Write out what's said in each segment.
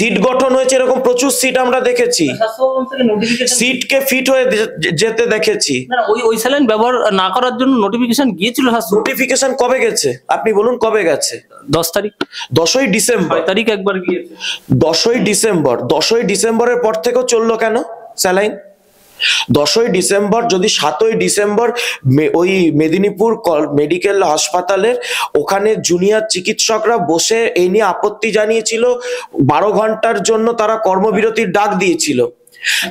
Seat গঠন হয়েছে, এরকম প্রচুর সিট আমরা দেখেছি, সিটকে ফিট হয়ে যেতে দেখেছি। ওই স্যালাইন ব্যবহার না করার জন্য নোটিফিকেশন গিয়েছিল। নোটিফিকেশন কবে গেছে আপনি বলুন, কবে গেছে? 10 তারিখ, 10ই ডিসেম্বর। 6 তারিখ একবার গিয়েছে। 10ই ডিসেম্বর, 10ই ডিসেম্বরের পর থেকেও চললো কেন স্যালাইন? 10ই ডিসেম্বর যদি 7ই ডিসেম্বর ওই মেদিনীপুর মেডিকেল হাসপাতালের ওখানে জুনিয়র চিকিৎসকরা বসে এই নিয়ে আপত্তি জানিয়েছিল, 12 ঘন্টার জন্য তারা কর্মবিরতির ডাক দিয়েছিল।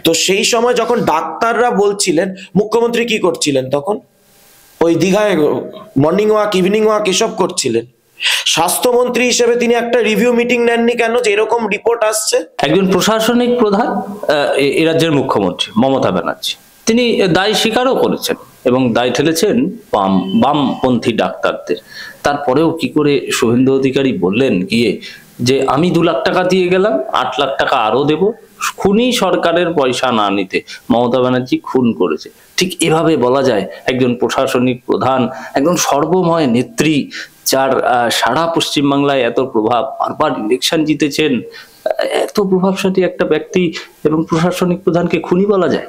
তো সেই সময় যখন ডাক্তাররা বলছিলেন, মুখ্যমন্ত্রী কি করছিলেন তখন? ওই দীঘায় মর্নিং ওয়াক, ইভিনিং ওয়াক এসব করছিলেন। স্বাস্থ্যমন্ত্রী হিসেবে তিনি একটা রিভিউ মিটিং নেননি কেন যে এরকম রিপোর্ট আসছে? একজন প্রশাসনিক প্রধান, এই রাজ্যের মুখ্যমন্ত্রী মমতা ব্যানার্জি, তিনি দায় স্বীকারও করেছেন এবং দায় ঠেলেছেন বামপন্থী ডাক্তারদের। তারপরেও কি করে শুভেন্দু অধিকারী বললেন গিয়ে যে আমি 2 লাখ টাকা দিয়ে গেলাম, 8 লাখ টাকা আরো দেব, খুনি সরকারের পয়সা না নিতে মমতা ব্যানার্জি খুন করেছে। ঠিক এভাবে বলা যায় একজন প্রশাসনিক প্রধান, একজন সর্বময় নেত্রী, যার সারা পশ্চিমবাংলায় এত প্রভাব, বারবার ইলেকশন জিতেছেন, এত প্রভাবশালী একটা ব্যক্তি এবং প্রশাসনিক প্রধানকে খুনি বলা যায়?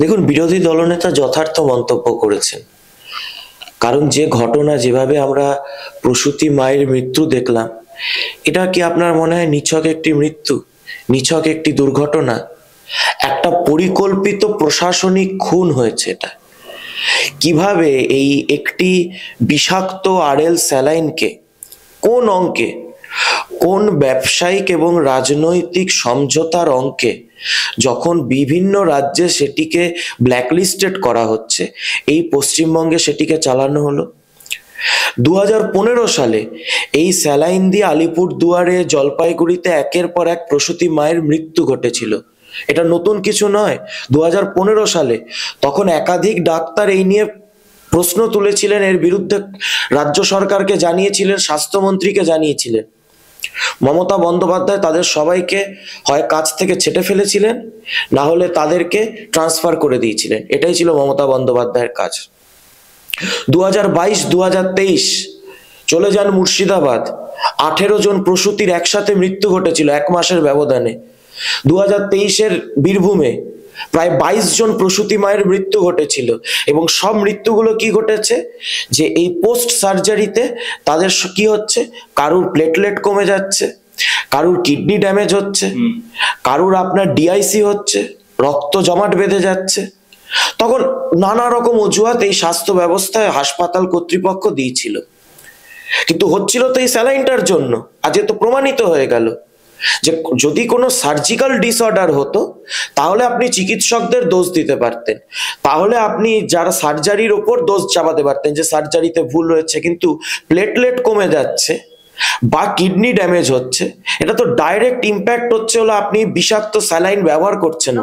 দেখুন, বিরোধী দলনেতা যথার্থ মন্তব্য করেছেন, কারণ যে ঘটনা, যেভাবে আমরা প্রসূতি মায়ের মৃত্যু দেখলাম, এটা কি আপনার মনে হয় নিছক একটি মৃত্যু, নিছক একটি দুর্ঘটনা? একটা পরিকল্পিত প্রশাসনিক খুন হয়েছে। এটা কিভাবে এই একটি বিষাক্ত আরএল স্যালাইনকে কোন অঙ্কে, কোন ব্যবসায়িক এবং রাজনৈতিক সমঝোতার অঙ্কে, যখন বিভিন্ন রাজ্যে সেটিকে ব্ল্যাকলিস্টেড করা হচ্ছে, এই পশ্চিমবঙ্গে সেটিকে চালানো হলো। 2015 সালে এই স্যালাইন দিয়ে আলিপুরদুয়ারে, জলপাইগুড়িতে একের পর এক প্রসূতি মায়ের মৃত্যু ঘটেছিল। এটা নতুন কিছু নয়। 2015 সালে তখন একাধিক ডাক্তার এই নিয়ে প্রশ্ন তুলেছিলেন, এর বিরুদ্ধে রাজ্য সরকারকে জানিয়েছিলেন, স্বাস্থ্যমন্ত্রীকে জানিয়েছিলেন। মমতা বন্দ্যোপাধ্যায় তাদের সবাইকে হয় কাজ থেকে ছেটে ফেলেছিলেন, না হলে তাদেরকে ট্রান্সফার করে দিয়েছিলেন। এটাই ছিল মমতা বন্দ্যোপাধ্যায়ের কাজ। 2022-2023 চলে যান মুর্শিদাবাদ, 18 জন প্রসূতির একসাথে মৃত্যু ঘটেছিল 1 মাসের ব্যবধানে। 2023-এর বীরভূমে প্রায় 22 জন প্রসূতি মায়ের মৃত্যু ঘটেছিল, এবং সব মৃত্যুগুলো কি ঘটেছে, যে এই পোস্ট সার্জারিতে তাদের কি হচ্ছে, কারুর প্লেটলেট কমে যাচ্ছে, কারুর কিডনি ড্যামেজ হচ্ছে, কারুর আপনার ডিআইসি হচ্ছে, রক্ত জমাট বেঁধে যাচ্ছে। তখন নানা রকম অজুহাত এই স্বাস্থ্য ব্যবস্থায় হাসপাতাল কর্তৃপক্ষ দিয়েছিল, কিন্তু হচ্ছিল তো এই স্যালাইনটার জন্য। আজ তো প্রমাণিত হয়ে গেল যে যদি কোনো সার্জিক্যাল ডিসঅর্ডার হতো তাহলে আপনি চিকিৎসকদের দোষ দিতে পারতেন, তাহলে আপনি যারা সার্জারির ওপর দোষ চাপাতে পারতেন যে সার্জারিতে ভুল রয়েছে। কিন্তু প্লেটলেট কমে যাচ্ছে বা কিডনি ড্যামেজ হচ্ছে, এটা তো ডাইরেক্ট ইম্প্যাক্ট হচ্ছে হলো আপনি বিষাক্ত স্যালাইন ব্যবহার করছেন।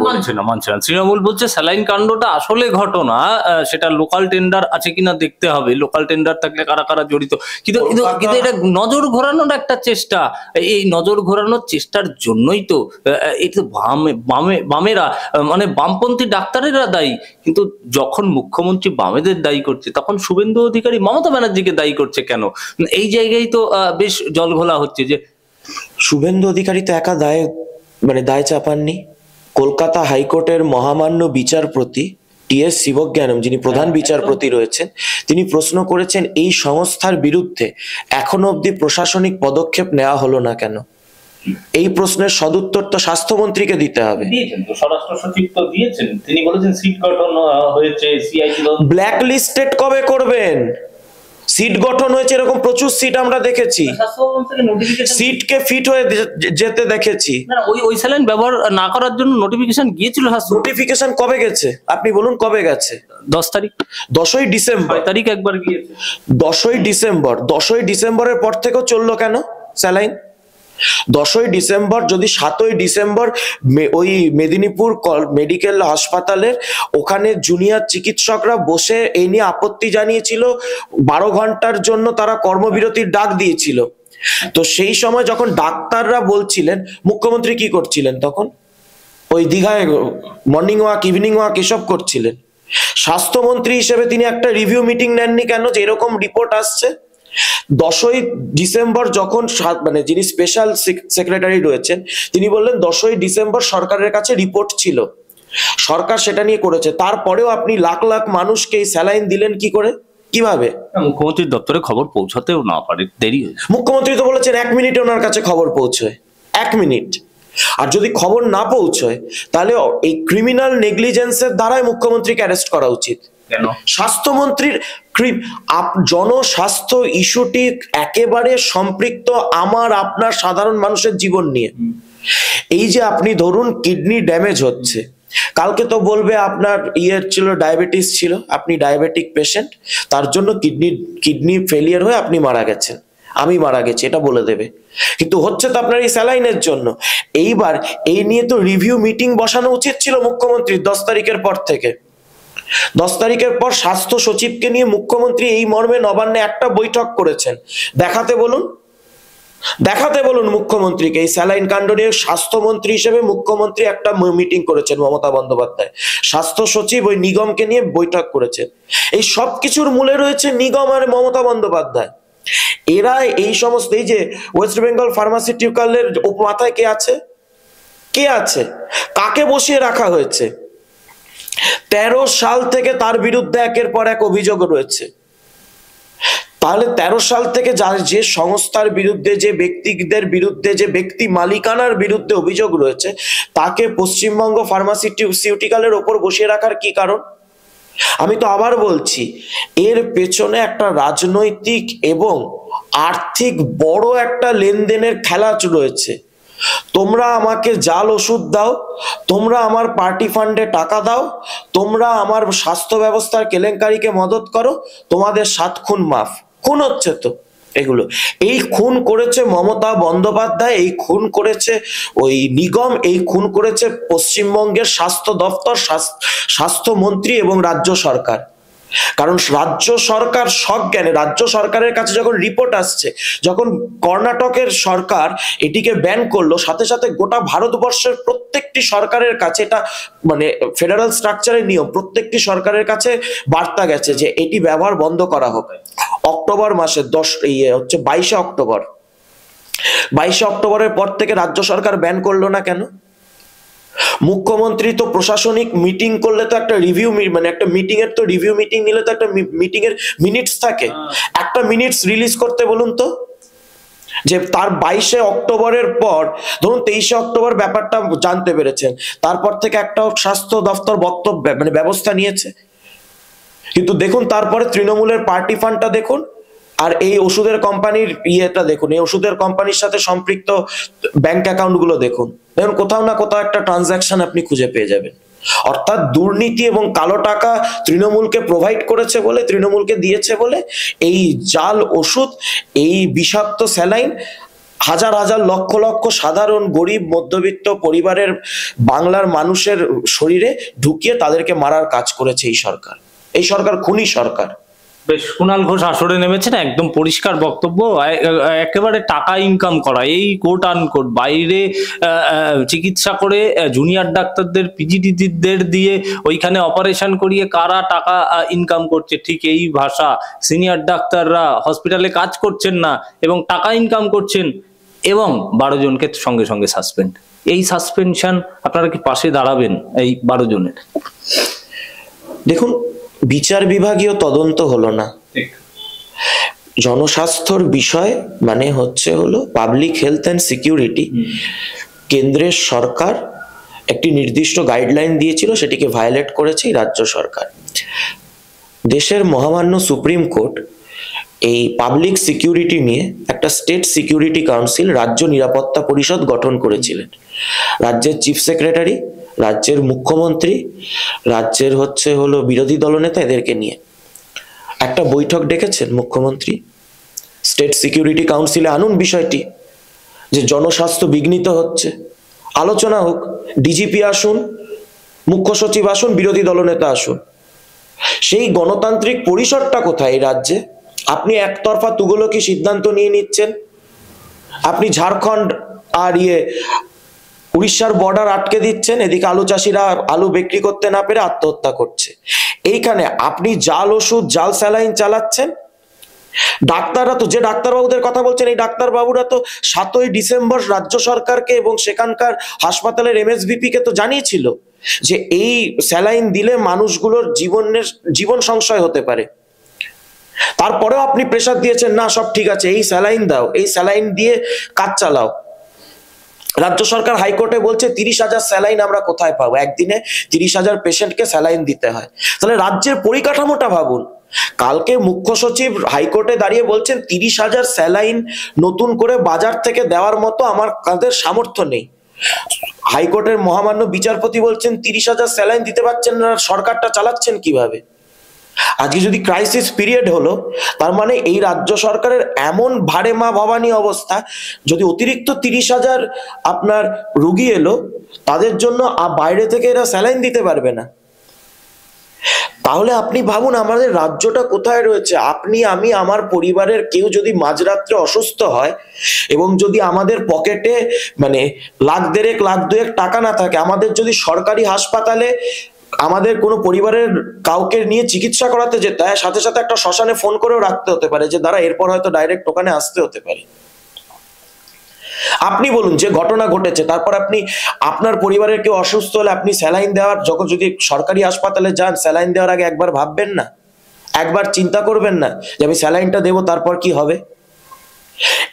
মানছে না তৃণমূল বলছে স্যালাইন কাণ্ডটা আসলে ঘটনা, সেটা লোকাল টেন্ডার আছে কিনা দেখতে হবে, লোকাল টেন্ডার থাকলে কারা কারা জড়িত। কিন্তু এটা নজর ঘোরানোর একটা চেষ্টা, এই নজর ঘোরানোর চেষ্টার জন্যই তো এই তো বামেরা, মানে বামপন্থী ডাক্তারেরা দায়ী। কিন্তু যখন মুখ্যমন্ত্রী বামেদের দায়ী করছে, তখন শুভেন্দু অধিকারী মমতা ব্যানার্জিকে দায়ী করছে কেন? এই জায়গায় তো বেশ জলঘোলা হচ্ছে যে শুভেন্দু অধিকারী তো একা দায় চাপাননি। কলকাতা হাইকোর্টের মহামান্য বিচারপতি টি.এস. শিবজ্ঞানম, যিনি প্রধান বিচারপতি রয়েছেন, তিনি প্রশ্ন করেছেন এই সংস্থার বিরুদ্ধে এখনো অবধি প্রশাসনিক পদক্ষেপ নেওয়া হলো না কেন। এই প্রশ্নের সদুত্তর তো স্বাস্থ্যমন্ত্রীকে দিতে হবে। স্বরাষ্ট্র সচিব তো দিয়েছেন, তিনি বলেছেন সিট গঠন হয়েছে, সিআইডি ব্ল্যাকলিস্টেড কবে করবেন? সিট গঠন হয়েছে, এরকম প্রচুর সিট আমরা দেখেছি, সিটকে ফিট হয়ে যেতে দেখেছি। ওই স্যালাইন ব্যবহার না করার জন্য নোটিফিকেশন গিয়েছিল। নোটিফিকেশন কবে গেছে আপনি বলুন, কবে গেছে? 10 তারিখ, 10ই ডিসেম্বর। 6 তারিখ একবার গিয়েছে। 10ই ডিসেম্বর, 10ই ডিসেম্বরের পর থেকেও চললো কেন স্যালাইন? 10ই ডিসেম্বর যদি 7ই ডিসেম্বর ওই মেদিনীপুর মেডিকেল হাসপাতালের ওখানে জুনিয়র চিকিৎসকরা বসে এই নিয়ে আপত্তি জানিয়েছিল, 12 ঘন্টার জন্য তারা কর্মবিরতির ডাক দিয়েছিল। তো সেই সময় যখন ডাক্তাররা বলছিলেন, মুখ্যমন্ত্রী কি করছিলেন তখন? ওই দীঘায় মর্নিং ওয়াক, ইভিনিং ওয়াক এসব করছিলেন। স্বাস্থ্যমন্ত্রী হিসেবে তিনি একটা রিভিউ মিটিং নেননি কেন যে এরকম রিপোর্ট আসছে? 10ই ডিসেম্বর যখন মানে যিনি স্পেশাল সেক্রেটারি রয়েছেন তিনি বললেন 10ই ডিসেম্বর সরকারের কাছে রিপোর্ট ছিল, সরকার সেটা নিয়ে করেছে। তারপরেও আপনি লাখ লাখ মানুষকে এই স্যালাইন দিলেন কি করে, কিভাবে? মুখ্যমন্ত্রীর দপ্তরে খবর পৌঁছাতেও না পারে, দেরি হয়েছে। মুখ্যমন্ত্রী তো বলেছেন 1 মিনিটে ওনার কাছে খবর পৌঁছয়, 1 মিনিট। আর যদি খবর না পৌঁছয় তাহলে এই ক্রিমিনাল নেগলিজেন্সের দ্বারাই মুখ্যমন্ত্রীকে অ্যারেস্ট করা উচিত। কেন? স্বাস্থ্যমন্ত্রীর জনস্বাস্থ্য ইস্যুটি একেবারে সম্পৃক্ত আমার আপনার সাধারণ মানুষের জীবন নিয়ে। এই যে আপনি ধরুন কিডনি ড্যামেজ হচ্ছে, কালকে তো বলবে আপনার ছিল ডায়াবেটিস ছিল, আপনি ডায়াবেটিক পেশেন্ট, তার জন্য কিডনি ফেলিয়ার হয়ে আপনি মারা গেছেন, আমি মারা গেছি এটা বলে দেবে, কিন্তু হচ্ছে তো আপনার এই স্যালাইনের জন্য। এইবার এই নিয়ে তো রিভিউ মিটিং বসানো উচিত ছিল মুখ্যমন্ত্রী 10 তারিখের পর থেকে। 10 তারিখের পর স্বাস্থ্য সচিবকে নিয়ে মুখ্যমন্ত্রী এই মর্মে নবান্নে একটা বৈঠক করেছেন, দেখাতে বলুন মুখ্যমন্ত্রীকে এই স্যালাইন কাণ্ড নিয়ে। স্বাস্থ্যমন্ত্রী হিসেবে মুখ্যমন্ত্রী একটা মিটিং করেছেন মমতা বন্দ্যোপাধ্যায়, স্বাস্থ্য সচিব ওই নিগমকে নিয়ে বৈঠক করেছেন। এই সব কিছুর মূলে রয়েছে নিগম আর মমতা বন্দ্যোপাধ্যায়। এরা এই সমস্ত, এই যে ওয়েস্ট বেঙ্গল ফার্মাসিউটিক্যালের মাথায় কে আছে, কাকে বসিয়ে রাখা হয়েছে? 13 সাল থেকে তার বিরুদ্ধে একের পর এক অভিযোগ রয়েছে। তাহলে 13 সাল থেকে যে সংস্থার বিরুদ্ধে, যে ব্যক্তিদের বিরুদ্ধে, যে ব্যক্তি মালিকানার বিরুদ্ধে অভিযোগ রয়েছে, তাকে পশ্চিমবঙ্গ ফার্মাসিউটিক্যালের ওপর বসিয়ে রাখার কি কারণ? আমি তো আবার বলছি, এর পেছনে একটা রাজনৈতিক এবং আর্থিক বড় একটা লেনদেনের খেলা রয়েছে। তোমরা আমাকে জাল ওষুধ দাও, তোমরা আমার পার্টি ফান্ডে টাকা দাও, তোমরা আমার স্বাস্থ্য ব্যবস্থার কেলেঙ্কারিকে মদত করো, তোমাদের 7 খুন মাফ। খুন হচ্ছে তো এগুলো, এই খুন করেছে মমতা বন্দ্যোপাধ্যায়, এই খুন করেছে ওই নিগম, এই খুন করেছে পশ্চিমবঙ্গের স্বাস্থ্য দপ্তর, স্বাস্থ্যমন্ত্রী এবং রাজ্য সরকার। কারণ রাজ্য সরকার সজ্ঞানে, রাজ্য সরকারের কাছে যখন রিপোর্ট আসছে, যখন কর্ণাটকের সরকার এটিকে ব্যান করলো, সাথে সাথে গোটা ভারতবর্ষের প্রত্যেকটি সরকারের কাছে, এটা মানে ফেডারেল স্ট্রাকচারের নিয়ম, প্রত্যেকটি সরকারের কাছে বার্তা গেছে যে এটি ব্যবহার বন্ধ করা হোক। অক্টোবর মাসের 22শে অক্টোবর, 22শে অক্টোবরের পর থেকে রাজ্য সরকার ব্যান করলো না কেন? মুখ্যমন্ত্রী তো প্রশাসনিক মিটিং করলে তো একটা রিভিউ, মানে একটা মিটিং এর তো রিভিউ মিটিং নিলে তো একটা মিটিং এর মিনিটস থাকে, একটা মিনিটস রিলিজ করতে বলুন তো। যে তার 22শে অক্টোবরের পর, ধরুন 23শে অক্টোবর ব্যাপারটা জানতে পেরেছেন, তারপর থেকে একটা স্বাস্থ্য দপ্তর বক্তব্য মানে ব্যবস্থা নিয়েছে। কিন্তু দেখুন তারপরে তৃণমূলের পার্টি ফান্ডটা দেখুন, আর এই ওষুধের কোম্পানির ইয়েটা দেখুন, এই ওষুধের কোম্পানির সাথে সম্পৃক্ত ব্যাংক অ্যাকাউন্ট গুলো দেখুন, কোথাও না কোথাও একটা ট্রানজাকশন আপনি খুঁজে পেয়ে যাবেন। অর্থাৎ দুর্নীতি এবং কালো টাকা তৃণমূলকে প্রোভাইড করেছে বলে, তৃণমূলকে দিয়েছে বলে এই জাল ওষুধ, এই বিষাক্ত স্যালাইন হাজার হাজার লক্ষ লক্ষ সাধারণ গরিব মধ্যবিত্ত পরিবারের বাংলার মানুষের শরীরে ঢুকিয়ে তাদেরকে মারার কাজ করেছে এই সরকার খুনি সরকার। বেশ, কুণাল ঘোষ আসরে নেমেছেন, একদম পরিষ্কার বক্তব্য, একেবারে টাকা ইনকাম করা, এই কোট আনকোট, বাইরে চিকিৎসা করে জুনিয়র ডাক্তারদের, পিজিটিদের দিয়ে ওইখানে অপারেশন করিয়ে কারা টাকা ইনকাম করছে, ঠিক এই ভাষা। সিনিয়র ডাক্তাররা হসপিটালে কাজ করছেন না এবং টাকা ইনকাম করছেন, এবং 12 জনকে সঙ্গে সঙ্গে সাসপেন্ড। এই সাসপেনশন, আপনারা কি পাশে দাঁড়াবেন এই 12 জনের? দেখুন, বিচার বিভাগীয় তদন্ত হলো না, জনস্বাস্থ্যর বিষয় মানে হলো পাবলিক হেলথ অ্যান্ড সিকিউরিটি। কেন্দ্রের সরকার একটি নির্দিষ্ট গাইডলাইন দিয়েছিল, সেটিকে ভায়োলেট করেছে রাজ্য সরকার। দেশের মহামান্য সুপ্রিম কোর্ট এই পাবলিক সিকিউরিটি নিয়ে একটা স্টেট সিকিউরিটি কাউন্সিল, রাজ্য নিরাপত্তা পরিষদ গঠন করেছিলেন। রাজ্যের চিফ সেক্রেটারি, রাজ্যের মুখ্যমন্ত্রী, রাজ্যের বিরোধী দলনেতা, এদেরকে নিয়ে একটা বৈঠক ডেকেছেন মুখ্যমন্ত্রী। স্টেট সিকিউরিটি কাউন্সিলে আনুন বিষয়টি, যে জনস্বাস্থ্য বিঘ্নিত হচ্ছে, আলোচনা হোক, ডিজিপি আসুন, মুখ্য সচিব আসুন, বিরোধী দলনেতা আসুন। সেই গণতান্ত্রিক পরিসরটা কোথায় এই রাজ্যে? আপনি একতরফা তুগলকি সিদ্ধান্ত নিয়ে নিচ্ছেন। আপনি ঝাড়খণ্ড আর উড়িষ্যার বর্ডার আটকে দিচ্ছেন, এদিকে আলু চাষিরা আলু বিক্রি করতে না পেরে আত্মহত্যা করছে। এইখানে আপনি জাল ওষুধ, জাল স্যালাইন চালাচ্ছেন, ডাক্তাররা তো, যে ডাক্তারবাবুদের কথা বলছেন, এই ডাক্তারবাবুরা তো 7ই ডিসেম্বর রাজ্য সরকারকে এবং সেখানকার হাসপাতালের এমএসভিপি কে তো জানিয়েছিল যে এই স্যালাইন দিলে মানুষগুলোর জীবন সংশয় হতে পারে। তারপরেও আপনি প্রেসার দিয়েছেন, না সব ঠিক আছে, এই স্যালাইন দাও, এই স্যালাইন দিয়ে কাজ চালাও। রাজ্য সরকার হাইকোর্টে বলছে 30,000 স্যালাইন আমরা কোথায় পাবো? একদিনে 30,000 পেশেন্টকে স্যালাইন দিতে হয়। তাহলে রাজ্যের পরিকাঠামোটা ভাবুন। কালকে মুখ্য সচিব হাইকোর্টে দাঁড়িয়ে বলছেন 30,000 স্যালাইন নতুন করে বাজার থেকে দেওয়ার মতো আমাদের সামর্থ্য নেই। হাইকোর্টের মহামান্য বিচারপতি বলছেন 30,000 স্যালাইন দিতে পারছেন না, সরকারটা চালাচ্ছেন কিভাবে? আজকে যদি ক্রাইসিস পিরিয়ড হলো, তার মানে এই রাজ্য সরকারের এমন ভারে মা ভবানী অবস্থা, যদি অতিরিক্ত 30,000 আপনার রুগী এলো, তাদের জন্য বাইরে থেকে এরা স্যালাইন দিতে পারবে না। তাহলে আপনি ভাবুন আমাদের রাজ্যটা কোথায় রয়েছে। আপনি, আমি, আমার পরিবারের কেউ যদি মাঝরাত্রে অসুস্থ হয় এবং যদি আমাদের পকেটে মানে লাখ দেড়েক লাখ দুয়েক টাকা না থাকে, আমাদের যদি সরকারি হাসপাতালে আমাদের কোনো পরিবারের কাউকে নিয়ে চিকিৎসা করাতে যেতে হয়, সাথে সাথে একটা শ্মশানে ফোন করেও রাখতে হতে পারে যে দাঁড়া, এরপর হয়তো ডাইরেক্ট ওখানে আসতে হতে পারে। আপনি বলুন যে ঘটনা ঘটেছে, তারপর আপনি আপনার পরিবারের কেউ অসুস্থ হলে আপনি স্যালাইন দেওয়ার, যখন যদি সরকারি হাসপাতালে যান, স্যালাইন দেওয়ার আগে একবার ভাববেন না? একবার চিন্তা করবেন না যে আমি স্যালাইনটা দেবো তারপর কি হবে?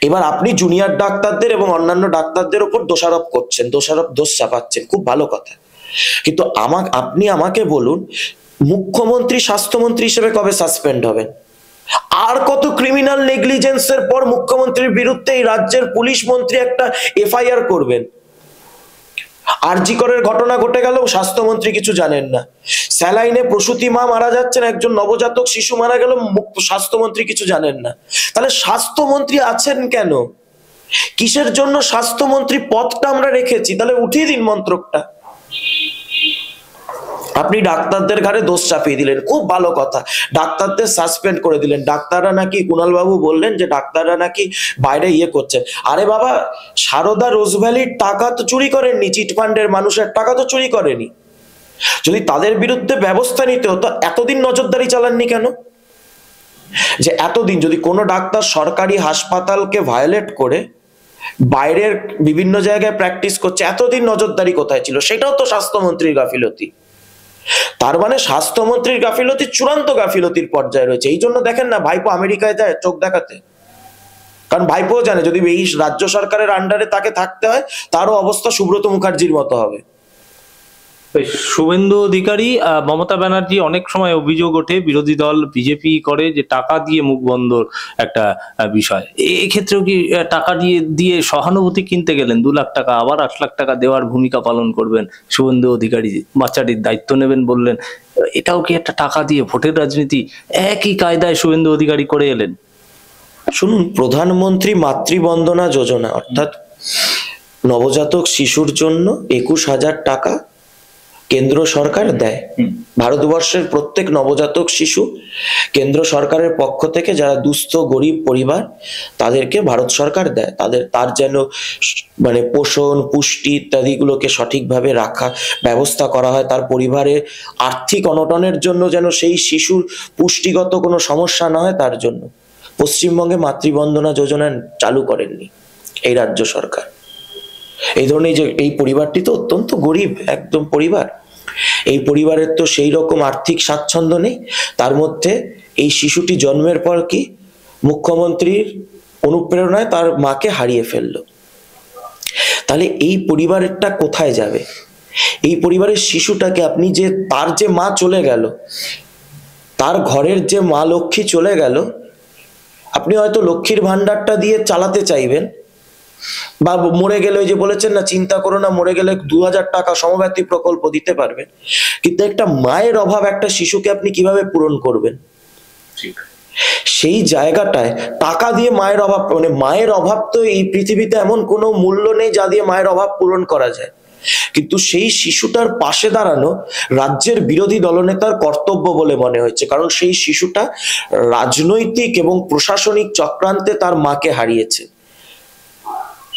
এবার আপনি জুনিয়র ডাক্তারদের এবং অন্যান্য ডাক্তারদের উপর দোষারোপ করছেন, দোষ চাপাচ্ছেন, খুব ভালো কথা। কিন্তু আপনি আমাকে বলুন, মুখ্যমন্ত্রী স্বাস্থ্যমন্ত্রী হিসেবে কবে সাসপেন্ড হবেন? আর কত ক্রিমিনাল নেগলিজেন্সের পর মুখ্যমন্ত্রীর বিরুদ্ধে এই রাজ্যের পুলিশ মন্ত্রী একটা এফআইআর করবেন? আরজি করের ঘটনা ঘটে গেল, স্বাস্থ্যমন্ত্রী কিছু জানেন না। স্যালাইনে প্রসূতি মা মারা যাচ্ছেন, একজন নবজাতক শিশু মারা গেল, স্বাস্থ্যমন্ত্রী কিছু জানেন না। তাহলে স্বাস্থ্যমন্ত্রী আছেন কেন? কিসের জন্য স্বাস্থ্যমন্ত্রী পদটা আমরা রেখেছি? তাহলে উঠিয়ে দিন মন্ত্রকটা। আপনি ডাক্তারদের ঘাড়ে দোষ চাপিয়ে দিলেন, খুব ভালো কথা, ডাক্তারদের সাসপেন্ড করে দিলেন। ডাক্তাররা নাকি, কুণাল বাবু বললেন যে ডাক্তাররা নাকি বাইরে করছেন। আরে বাবা, সারদা রোজভ্যালির টাকা তো চুরি করেননি, চিটফান্ডের মানুষের টাকা তো চুরি করেনি। যদি তাদের বিরুদ্ধে ব্যবস্থা নিতে হতো, এতদিন নজরদারি চালাননি কেন? যে এতদিন যদি কোনো ডাক্তার সরকারি হাসপাতালকে ভায়োলেট করে বাইরের বিভিন্ন জায়গায় প্র্যাকটিস করছে, এতদিন নজরদারি কোথায় ছিল? সেটাও তো স্বাস্থ্যমন্ত্রীর গাফিলতি। তার মানে স্বাস্থ্যমন্ত্রীর গাফিলতি চূড়ান্ত গাফিলতির পর্যায়ে রয়েছে। এই জন্য দেখেন না ভাইপো আমেরিকায় যায় চোখ দেখাতে, কারণ ভাইপো জানে যদি এই রাজ্য সরকারের আন্ডারে তাকে থাকতে হয়, তারও অবস্থা সুব্রত মুখার্জির মতো হবে। শুভেন্দু অধিকারী, মমতা ব্যানার্জি, অনেক সময় অভিযোগ ওঠে বিরোধী দল বিজেপি করে যে টাকা দিয়ে মুখ বন্ধর একটা বিষয়। এক্ষেত্রেও কি টাকা দিয়ে সহানুভূতি কিনতে গেলেন? 2 লাখ টাকা, আবার 8 লাখ টাকা দেওয়ার ভূমিকা পালন করবেন শুভেন্দু অধিকারী, বাচ্চাটির দায়িত্ব নেবেন বললেন, এটাও কি একটা টাকা দিয়ে ভোটের রাজনীতি? একই কায়দায় শুভেন্দু অধিকারী করে এলেন। শুনুন, প্রধানমন্ত্রী মাতৃবন্দনা যোজনা, অর্থাৎ নবজাতক শিশুর জন্য 21,000 টাকা কেন্দ্র সরকার দেয়। ভারতবর্ষের প্রত্যেক নবজাতক শিশু কেন্দ্র সরকারের পক্ষ থেকে, যারা দুস্থ গরিব পরিবার, তাদেরকে ভারত সরকার দেয়। তার যেন মানে পোষণ, পুষ্টি ইত্যাদিগুলোকে সঠিকভাবে রাখা ব্যবস্থা করা হয়, তার পরিবারের আর্থিক অনটনের জন্য যেন সেই শিশুর পুষ্টিগত কোনো সমস্যা না হয়, তার জন্য পশ্চিমবঙ্গে মাতৃবন্দনা যোজনা চালু করেননি এই রাজ্য সরকার। এই ধরনের যে এই পরিবারটি তো অত্যন্ত গরিব একদম পরিবার, এই পরিবারের তো সেই রকম আর্থিক স্বাচ্ছন্দ্য নেই। তার মধ্যে এই শিশুটি জন্মের পর কি মুখ্যমন্ত্রীর অনুপ্রেরণায় তার মাকে হারিয়ে ফেললো। তাহলে এই পরিবারেরটা কোথায় যাবে? এই পরিবারের শিশুটাকে আপনি যে, তার যে মা চলে গেল, তার ঘরের যে মা লক্ষ্মী চলে গেল, আপনি হয়তো লক্ষ্মীর ভান্ডারটা দিয়ে চালাতে চাইবেন, বা মরে গেলে ওই যে বলেছেন না, চিন্তা করো না, মরে গেলে 2,000 টাকা সমব্যথী প্রকল্প দিতে পারবেন। কিন্তু একটা মায়ের অভাব একটা শিশুকে আপনি কিভাবে পূরণ করবেন? সেই জায়গাটায় টাকা দিয়ে মায়ের অভাব, মানে মায়ের অভাব তো এই পৃথিবীতে এমন কোনো মূল্য নেই যা দিয়ে মায়ের অভাব পূরণ করা যায়। কিন্তু সেই শিশুটার পাশে দাঁড়ানো রাজ্যের বিরোধী দলনেতার কর্তব্য বলে মনে হয়েছে, কারণ সেই শিশুটা রাজনৈতিক এবং প্রশাসনিক চক্রান্তে তার মাকে হারিয়েছে।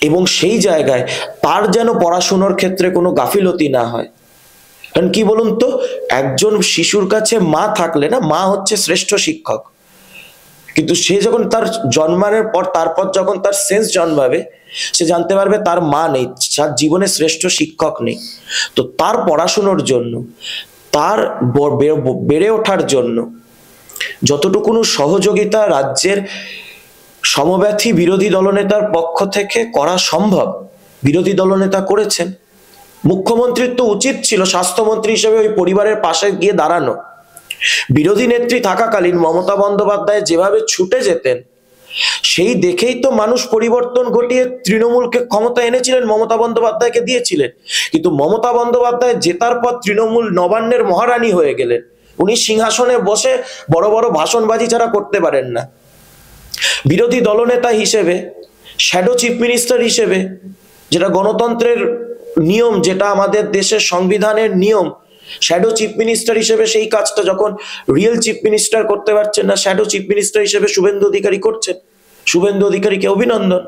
এবং সেই জায়গায় তার যেন পড়াশোনার ক্ষেত্রে কোনো গাফিলতি না হয়। কারণ কি বলুন তো, একজন শিশুর কাছে মা থাকলে না, মা হচ্ছে শ্রেষ্ঠ শিক্ষক। কিন্তু সে যখন তার জন্মানোর পর, তারপর যখন তার সেন্স জন্মাবে, সে জানতে পারবে তার মা নেই, তার জীবনে শ্রেষ্ঠ শিক্ষক নেই। তো তার পড়াশুনোর জন্য, তার বেড়ে ওঠার জন্য যতটুকুন সহযোগিতা রাজ্যের সমব্যথী বিরোধী দলনেতার পক্ষ থেকে করা সম্ভব, বিরোধী দলনেতা করেছেন। মুখ্যমন্ত্রীর তো উচিত ছিল স্বাস্থ্যমন্ত্রী হিসেবে ওই পরিবারের পাশে গিয়ে দাঁড়ানো। বিরোধী নেত্রী থাকাকালীন মমতা বন্দ্যোপাধ্যায় যেভাবে ছুটে যেতেন, সেই দেখেই তো মানুষ পরিবর্তন ঘটিয়ে তৃণমূলকে ক্ষমতা এনেছিলেন, মমতা বন্দ্যোপাধ্যায়কে দিয়েছিলেন। কিন্তু মমতা বন্দ্যোপাধ্যায় জেতার পর তৃণমূল নবান্নের মহারানী হয়ে গেলেন। উনি সিংহাসনে বসে বড় বড় ভাষণবাজি ছাড়া করতে পারেন না। বিরোধী দলনেতা হিসেবে, শ্যাডো চিফ মিনিস্টার হিসেবে, যেটা গণতন্ত্রের নিয়ম, যেটা আমাদের দেশের সংবিধানের নিয়ম, শ্যাডো চিফ মিনিস্টার হিসেবে সেই কাজটা যখন রিয়েল চিফ মিনিস্টার করতে পারছেন না, শ্যাডো চিফ মিনিস্টার হিসেবে শুভেন্দু অধিকারী করছেন। শুভেন্দু অধিকারীকে অভিনন্দন।